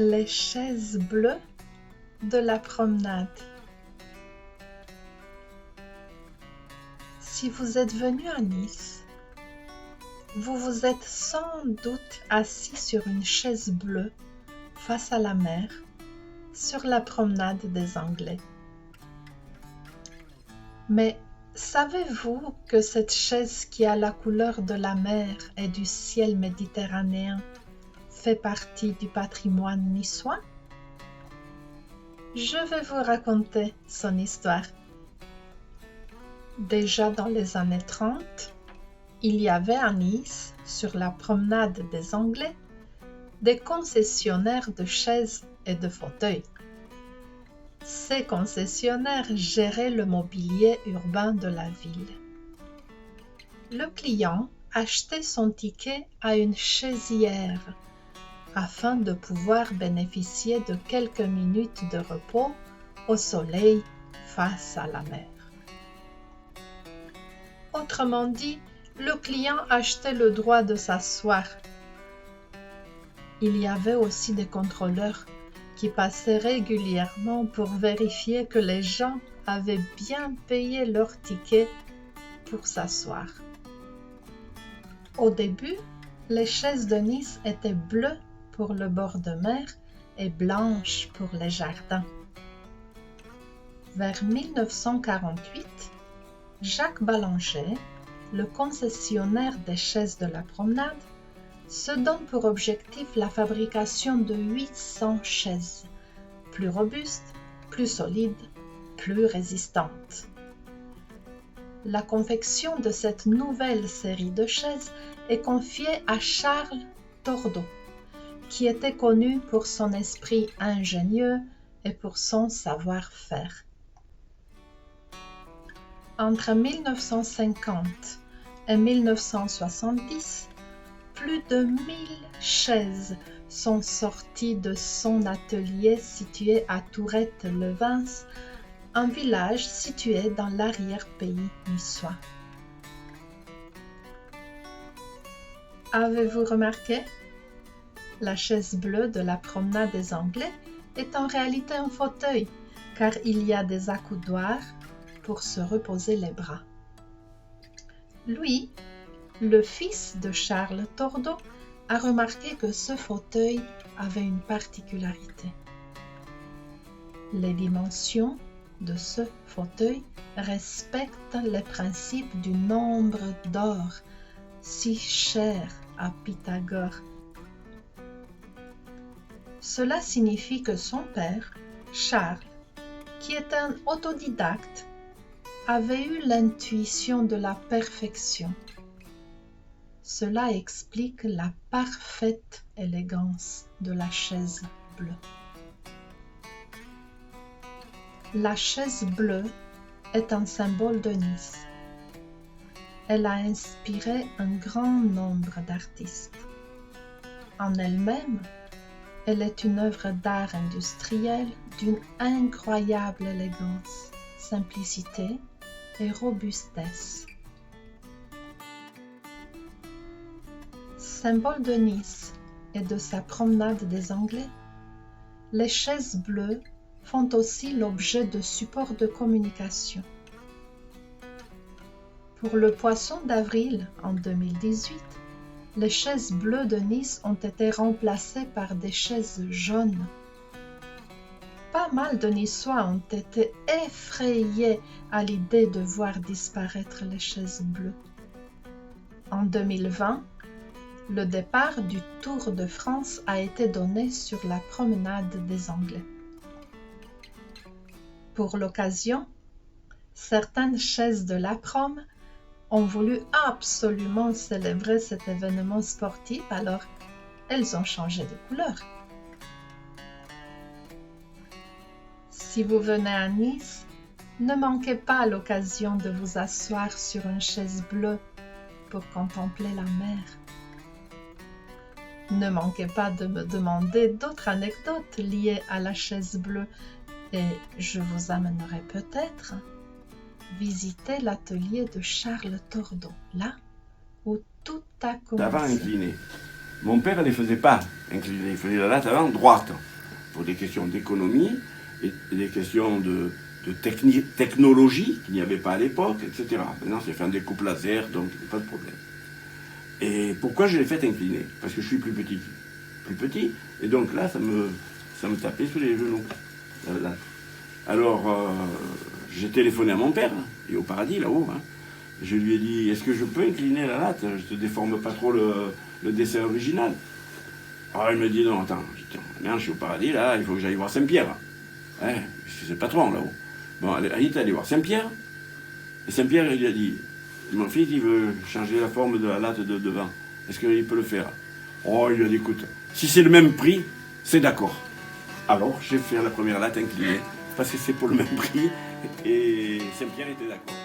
Les chaises bleues de la promenade. Si vous êtes venu à Nice, vous vous êtes sans doute assis sur une chaise bleue face à la mer, sur la promenade des Anglais. Mais savez-vous que cette chaise qui a la couleur de la mer et du ciel méditerranéen fait partie du patrimoine niçois? Je vais vous raconter son histoire. Déjà dans les années 30, il y avait à Nice, sur la promenade des Anglais, des concessionnaires de chaises et de fauteuils. Ces concessionnaires géraient le mobilier urbain de la ville. Le client achetait son ticket à une chaisière afin de pouvoir bénéficier de quelques minutes de repos au soleil face à la mer. Autrement dit, le client achetait le droit de s'asseoir. Il y avait aussi des contrôleurs qui passaient régulièrement pour vérifier que les gens avaient bien payé leur ticket pour s'asseoir. Au début, les chaises de Nice étaient bleues pour le bord de mer et blanches pour les jardins. Vers 1948, Jacques Ballanger, le concessionnaire des chaises de la promenade, se donne pour objectif la fabrication de 800 chaises, plus robustes, plus solides, plus résistantes. La confection de cette nouvelle série de chaises est confiée à Charles Tordeau, qui était connu pour son esprit ingénieux et pour son savoir-faire. Entre 1950 et 1970, plus de 1000 chaises sont sorties de son atelier situé à Tourette-le-Vins, un village situé dans l'arrière-pays niçois. Avez-vous remarqué? La chaise bleue de la promenade des Anglais est en réalité un fauteuil, car il y a des accoudoirs pour se reposer les bras. Lui, le fils de Charles Tordeau, a remarqué que ce fauteuil avait une particularité. Les dimensions de ce fauteuil respectent les principes du nombre d'or, si cher à Pythagore. Cela signifie que son père, Charles, qui est un autodidacte, avait eu l'intuition de la perfection. Cela explique la parfaite élégance de la chaise bleue. La chaise bleue est un symbole de Nice. Elle a inspiré un grand nombre d'artistes. En elle-même, elle est une œuvre d'art industriel d'une incroyable élégance, simplicité et robustesse. Symbole de Nice et de sa promenade des Anglais, les chaises bleues font aussi l'objet de supports de communication. Pour le Poisson d'avril en 2018, les chaises bleues de Nice ont été remplacées par des chaises jaunes. Pas mal de Niçois ont été effrayés à l'idée de voir disparaître les chaises bleues. En 2020, le départ du Tour de France a été donné sur la promenade des Anglais. Pour l'occasion, certaines chaises de la prom ont voulu absolument célébrer cet événement sportif, alors elles ont changé de couleur. Si vous venez à Nice, ne manquez pas l'occasion de vous asseoir sur une chaise bleue pour contempler la mer. Ne manquez pas de me demander d'autres anecdotes liées à la chaise bleue et je vous amènerai peut-être visiter l'atelier de Charles Tordeau, là où tout a commencé. T'as pas incliné. Mon père ne les faisait pas incliner, il faisait la latte avant droite, pour des questions d'économie et des questions de technologie qu'il n'y avait pas à l'époque, etc. Maintenant, c'est fait un découpe laser, donc pas de problème. Et pourquoi je l'ai fait incliner? Parce que je suis plus petit. Plus petit, et donc là, ça me tapait sur les genoux. Là. Alors, j'ai téléphoné à mon père, et au paradis, là-haut. Hein. Je lui ai dit, est-ce que je peux incliner la latte? Je ne te déforme pas trop le dessin original. Alors, il me dit, non, attends, merde, je suis au paradis, là, il faut que j'aille voir Saint-Pierre. Hein, c'est le patron, là-haut. Bon, il est allé voir Saint-Pierre, et Saint-Pierre, il a dit, mon fils, il veut changer la forme de la latte de devant. Est-ce qu'il peut le faire? Oh, il a dit, écoute, si c'est le même prix, c'est d'accord. Alors, j'ai fait la première latte inclinée, parce que c'est pour le même prix, et Saint-Pierre était d'accord.